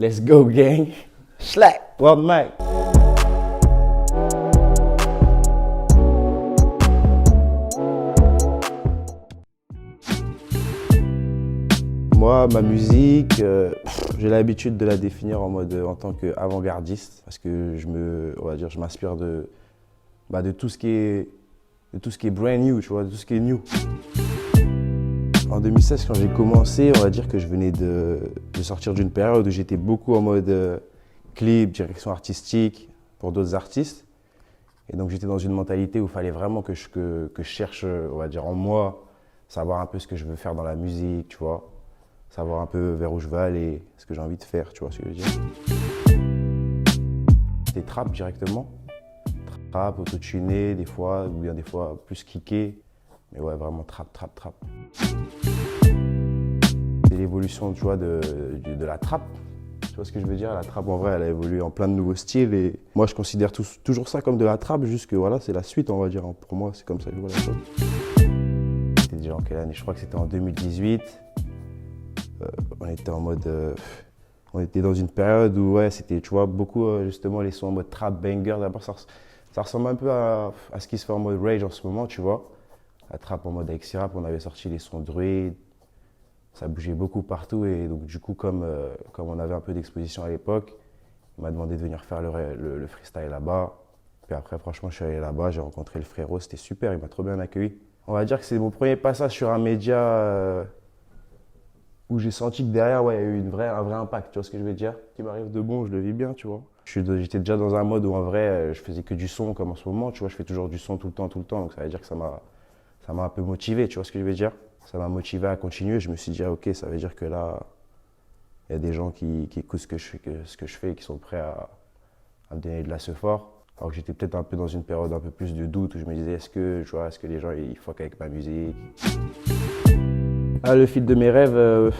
Let's go, gang. Slack. World Mac. Moi, ma musique, j'ai l'habitude de la définir en tant qu'avant-gardiste parce que on va dire, je m'inspire de tout ce qui est brand new, tu vois, de tout ce qui est new. En 2016, quand j'ai commencé, on va dire que je venais de sortir d'une période où j'étais beaucoup en mode clip, direction artistique pour d'autres artistes. Et donc j'étais dans une mentalité où il fallait vraiment que je cherche, on va dire, en moi, savoir un peu ce que je veux faire dans la musique, tu vois. Savoir un peu vers où je veux aller, ce que j'ai envie de faire, tu vois ce que je veux dire. C'était trap directement. Trap, autotuné des fois, ou bien des fois plus kické. Mais ouais, vraiment trap. C'est l'évolution, tu vois, de la trap. Tu vois ce que je veux dire? La trap, en vrai, elle a évolué en plein de nouveaux styles. Et moi, je considère toujours ça comme de la trap, juste que voilà, c'est la suite, on va dire. Pour moi, c'est comme ça que je vois la chose. C'était déjà en quelle année? Je crois que c'était en 2018. On était en mode... on était dans une période où, ouais, c'était, tu vois, beaucoup, justement, les sons en mode trap, banger. D'abord, ça ressemble un peu à ce qui se fait en mode rage en ce moment, tu vois. La trap en mode avec Sirap, on avait sorti les sons druides. Ça bougeait beaucoup partout. Et donc, du coup, comme on avait un peu d'exposition à l'époque, il m'a demandé de venir faire le freestyle là-bas. Puis après, franchement, je suis allé là-bas, j'ai rencontré le frérot, c'était super, il m'a trop bien accueilli. On va dire que c'est mon premier passage sur un média où j'ai senti que derrière, ouais, il y a eu un vrai impact, tu vois ce que je veux dire? Ce qui m'arrive de bon, je le vis bien, tu vois. J'étais déjà dans un mode où en vrai, je faisais que du son comme en ce moment, tu vois, je fais toujours du son tout le temps, donc ça veut dire que ça m'a un peu motivé, tu vois ce que je veux dire? Ça m'a motivé à continuer, je me suis dit, ah, ok, ça veut dire que là, il y a des gens qui écoutent ce que je fais et qui sont prêts à me donner de la fort. Alors que j'étais peut-être un peu dans une période un peu plus de doute où je me disais, est-ce que les gens, ils fuck avec ma musique? Ah, le fil de mes rêves,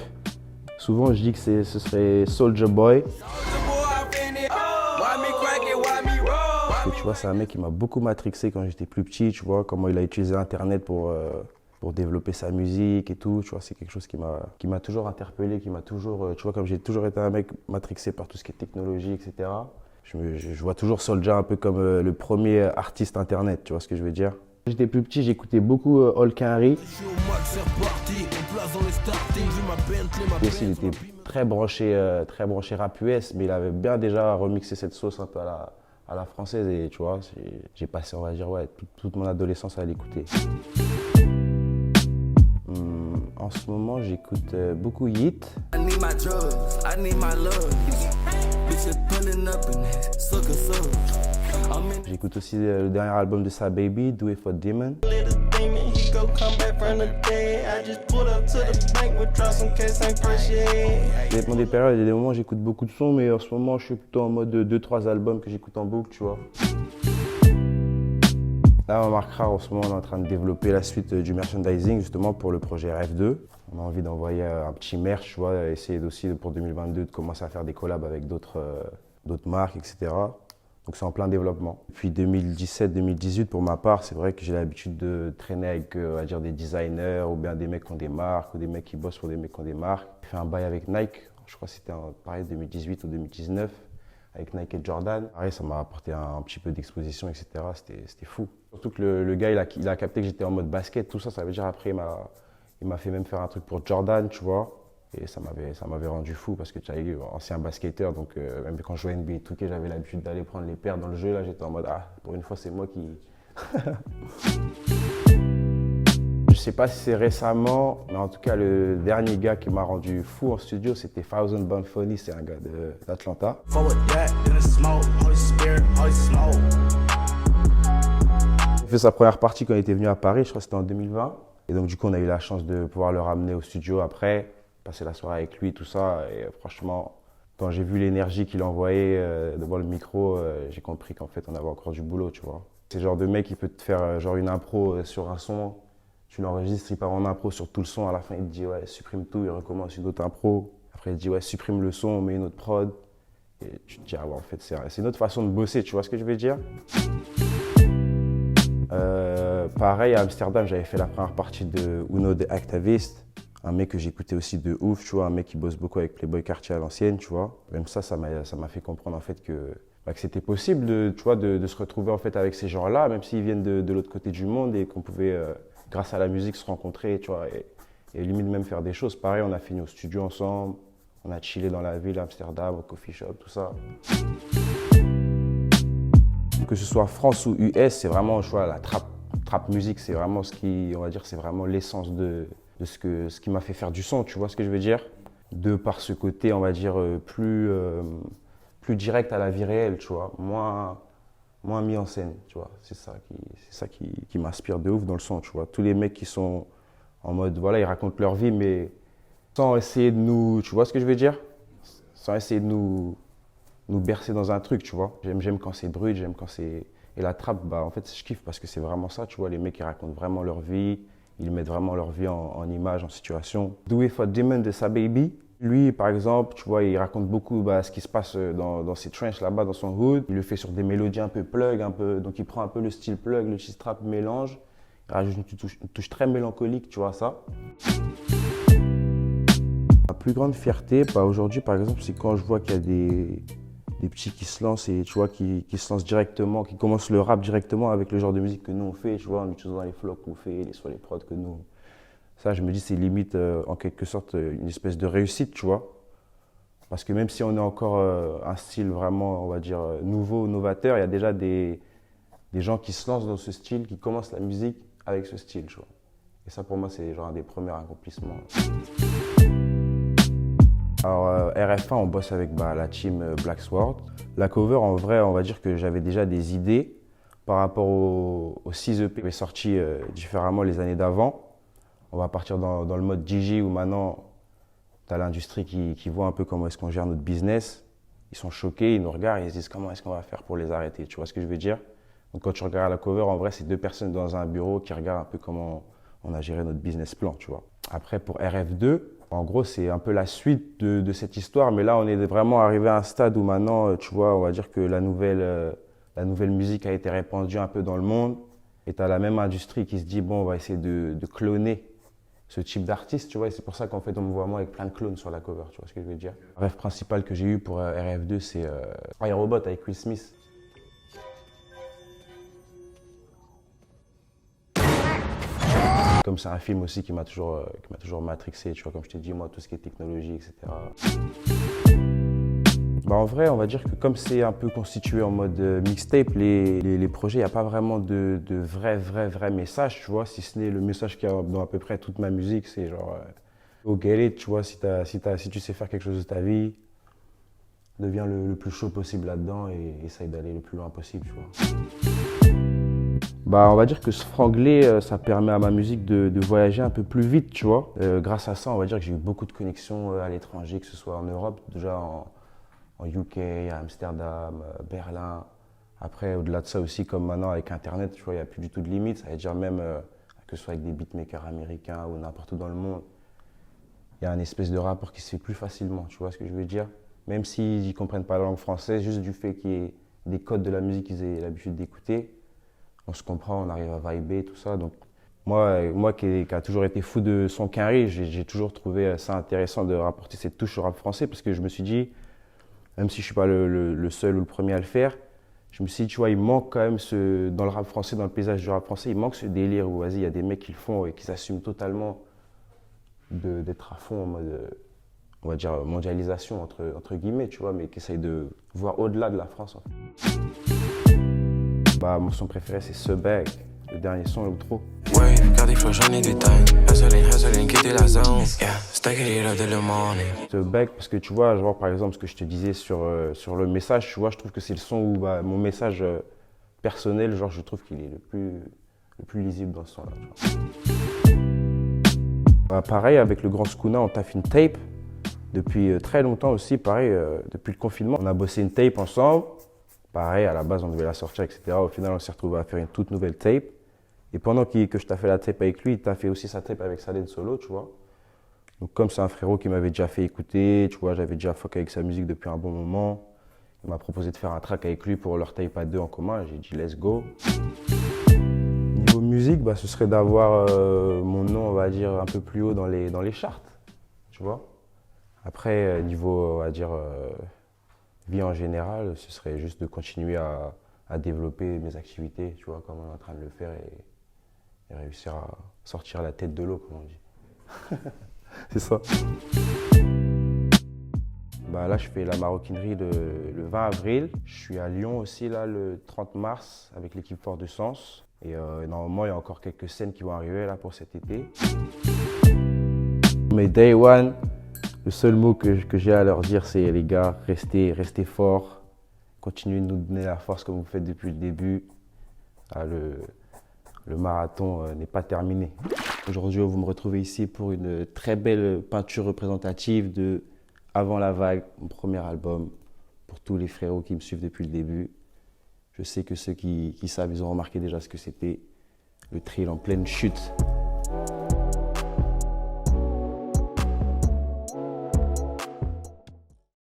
souvent je dis que ce serait Soulja Boy. Parce que tu vois, c'est un mec qui m'a beaucoup matrixé quand j'étais plus petit, tu vois, comment il a utilisé Internet pour développer sa musique et tout, tu vois, c'est quelque chose qui m'a toujours interpellé, qui m'a toujours, tu vois, comme j'ai toujours été un mec matrixé par tout ce qui est technologie, etc. Je vois toujours Soulja un peu comme le premier artiste Internet, tu vois ce que je veux dire? Quand j'étais plus petit, j'écoutais beaucoup Olkinry. Il était très branché rap US, mais il avait bien déjà remixé cette sauce un peu à la française et tu vois, j'ai passé, on va dire, ouais, toute mon adolescence à l'écouter. En ce moment, j'écoute beaucoup Yeat. J'écoute aussi le dernier album de Sa Baby, Do It For Demon. Ça dépend des périodes, il y a des moments où j'écoute beaucoup de sons, mais en ce moment je suis plutôt en mode 2-3 albums que j'écoute en boucle, tu vois. Là, on remarquera, en ce moment, on est en train de développer la suite du merchandising, justement, pour le projet RF2. On a envie d'envoyer un petit merch, tu vois, essayer aussi pour 2022 de commencer à faire des collabs avec d'autres marques, etc. Donc c'est en plein développement. Depuis 2017-2018, pour ma part, c'est vrai que j'ai l'habitude de traîner avec, on va dire, des designers ou bien des mecs qui ont des marques ou des mecs qui bossent pour des mecs qui ont des marques. J'ai fait un bail avec Nike, je crois que c'était pareil 2018 ou 2019, avec Nike et Jordan. Pareil, ça m'a apporté un petit peu d'exposition, etc. C'était fou. Surtout que le gars, il a capté que j'étais en mode basket, tout ça, ça veut dire après, il m'a fait même faire un truc pour Jordan, tu vois. Et ça m'avait rendu fou parce que tu sais, ancien basketteur, donc même quand je jouais NBA et tout, j'avais l'habitude d'aller prendre les paires dans le jeu. Là, j'étais en mode, ah, pour une fois, c'est moi qui... Je sais pas si c'est récemment, mais en tout cas, le dernier gars qui m'a rendu fou en studio, c'était Thousand Bun Funny, c'est un gars d'Atlanta. Il a fait sa première partie quand il était venu à Paris, je crois que c'était en 2020. Et donc, du coup, on a eu la chance de pouvoir le ramener au studio après, passer la soirée avec lui, tout ça. Et franchement, quand j'ai vu l'énergie qu'il envoyait devant le micro, j'ai compris qu'en fait, on avait encore du boulot, tu vois. C'est le genre de mec qui peut te faire genre une impro sur un son, tu l'enregistres, il part en impro sur tout le son, à la fin, il te dit, ouais, supprime tout, il recommence une autre impro. Après, il te dit, ouais, supprime le son, on met une autre prod. Et tu te dis, ah ouais, en fait, c'est une autre façon de bosser, tu vois ce que je veux dire? Pareil, à Amsterdam, j'avais fait la première partie de Uno the Activist. Un mec que j'écoutais aussi de ouf, tu vois, un mec qui bosse beaucoup avec Playboi Carti à l'ancienne, tu vois. Même ça m'a fait comprendre en fait que c'était possible de, tu vois, de se retrouver en fait avec ces gens-là, même s'ils viennent de l'autre côté du monde et qu'on pouvait, grâce à la musique, se rencontrer, tu vois, et limite même faire des choses. Pareil, on a fini au studio ensemble, on a chillé dans la ville, à Amsterdam, au coffee shop, tout ça. Que ce soit France ou US, c'est vraiment, tu vois, la trap musique, c'est vraiment ce qui, on va dire, c'est vraiment l'essence de ce qui m'a fait faire du son, tu vois ce que je veux dire? De par ce côté, on va dire, plus direct à la vie réelle, tu vois, moins mis en scène, tu vois. C'est ça qui m'inspire de ouf dans le son, tu vois. Tous les mecs qui sont en mode, voilà, ils racontent leur vie, mais sans essayer de nous, tu vois ce que je veux dire? Sans essayer de nous bercer dans un truc, tu vois. J'aime quand c'est brut, j'aime quand c'est... Et la trappe, bah, en fait, je kiffe parce que c'est vraiment ça, tu vois. Les mecs, ils racontent vraiment leur vie, ils mettent vraiment leur vie en image, en situation. Do It for Demon de Sa Baby. Lui, par exemple, tu vois, il raconte beaucoup ce qui se passe dans ses trenches là-bas, dans son hood. Il le fait sur des mélodies un peu plug, donc il prend un peu le style plug, le cheese trap mélange. Il rajoute une touche très mélancolique, tu vois ça. Ma plus grande fierté, aujourd'hui, par exemple, c'est quand je vois qu'il y a des petits qui se lancent et tu vois, qui se lancent directement, qui commencent le rap directement avec le genre de musique que nous on fait, tu vois, en utilisant les flows qu'on fait, sur les prods que nous. Ça, je me dis, c'est limite en quelque sorte une espèce de réussite, tu vois. Parce que même si on est encore un style vraiment, on va dire, nouveau, novateur, il y a déjà des gens qui se lancent dans ce style, qui commencent la musique avec ce style, tu vois. Et ça, pour moi, c'est genre un des premiers accomplissements. Alors, RF1, on bosse avec la team Black Sword. La cover, en vrai, on va dire que j'avais déjà des idées par rapport aux 6 EP qui avaient sorti différemment les années d'avant. On va partir dans le mode DJ où maintenant, tu as l'industrie qui voit un peu comment est-ce qu'on gère notre business. Ils sont choqués, ils nous regardent et ils se disent comment est-ce qu'on va faire pour les arrêter. Tu vois ce que je veux dire? Donc quand tu regardes la cover, en vrai, c'est 2 personnes dans un bureau qui regardent un peu comment on a géré notre business plan, tu vois. Après, pour RF2, en gros, c'est un peu la suite de cette histoire, mais là, on est vraiment arrivé à un stade où maintenant, tu vois, on va dire que la nouvelle musique a été répandue un peu dans le monde. Et tu as la même industrie qui se dit, bon, on va essayer de cloner ce type d'artiste, tu vois, et c'est pour ça qu'en fait, on me voit moi avec plein de clones sur la cover, tu vois ce que je veux dire. Le rêve principal que j'ai eu pour RF2, c'est iRobot avec Will Smith. Comme c'est un film aussi qui m'a toujours matrixé, tu vois, comme je t'ai dit, moi, tout ce qui est technologie, etc. En vrai, on va dire que comme c'est un peu constitué en mode mixtape, les projets, il n'y a pas vraiment de vrai message, tu vois, si ce n'est le message qu'il y a dans à peu près toute ma musique, c'est genre, go get it, tu vois, si tu sais faire quelque chose de ta vie, deviens le plus chaud possible là-dedans et essaye d'aller le plus loin possible, tu vois. On va dire que ce franglais, ça permet à ma musique de voyager un peu plus vite, tu vois. Grâce à ça, on va dire que j'ai eu beaucoup de connexions à l'étranger, que ce soit en Europe, déjà en UK, à Amsterdam, Berlin. Après, au-delà de ça aussi, comme maintenant avec Internet, tu vois, il n'y a plus du tout de limite. Ça veut dire même que ce soit avec des beatmakers américains ou n'importe où dans le monde, il y a un espèce de rapport qui se fait plus facilement, tu vois ce que je veux dire? Même s'ils ne comprennent pas la langue française, juste du fait qu'il y ait des codes de la musique qu'ils aient l'habitude d'écouter, on se comprend, on arrive à vibrer, tout ça. Donc, moi qui a toujours été fou de son Quinry, j'ai toujours trouvé ça intéressant de rapporter cette touche au rap français parce que je me suis dit, même si je ne suis pas le seul ou le premier à le faire, je me suis dit, tu vois, il manque quand même dans le rap français, dans le paysage du rap français, il manque ce délire où, vas-y, il y a des mecs qui le font et qui s'assument totalement d'être à fond en mode, on va dire, mondialisation, entre guillemets, tu vois, mais qui essayent de voir au-delà de la France. En fait. Mon son préféré, c'est Ce Bag, le dernier son, l'outro. Ouais, garde flow, j'en ai du time. Hustling, quitter la zone. Yeah, stack it up dès le morning. Ce Bag, parce que tu vois, genre, par exemple, ce que je te disais sur le message, tu vois, je trouve que c'est le son où mon message personnel, genre, je trouve qu'il est le plus lisible dans ce son-là. Pareil, avec le Grand Skuna, on taffe une tape. Depuis très longtemps aussi, pareil, depuis le confinement, on a bossé une tape ensemble. Pareil, à la base, on devait la sortir, etc. Au final, on s'est retrouvé à faire une toute nouvelle tape. Et pendant que je t'ai fait la tape avec lui, il t'a fait aussi sa tape avec Saleh Solo, tu vois. Donc, comme c'est un frérot qui m'avait déjà fait écouter, tu vois, j'avais déjà fuck avec sa musique depuis un bon moment. Il m'a proposé de faire un track avec lui pour leur tape à 2 en commun. J'ai dit, let's go. Niveau musique, musique, bah, ce serait d'avoir mon nom, on va dire, un peu plus haut dans les charts, tu vois. Après, niveau, on va dire, vie en général, ce serait juste de continuer à développer mes activités, tu vois, comme on est en train de le faire et réussir à sortir la tête de l'eau, comme on dit. C'est ça. Bah là, je fais la maroquinerie le 20 avril. Je suis à Lyon aussi, là, le 30 mars, avec l'équipe Fort de Sens. Et normalement, il y a encore quelques scènes qui vont arriver là pour cet été. Mais Day One, le seul mot que j'ai à leur dire, c'est les gars, restez forts. Continuez de nous donner la force comme vous faites depuis le début. Ah, le marathon n'est pas terminé. Aujourd'hui, vous me retrouvez ici pour une très belle peinture représentative de Avant la vague, mon premier album, pour tous les frérots qui me suivent depuis le début. Je sais que ceux qui savent, ils ont remarqué déjà ce que c'était. Le trail en pleine chute.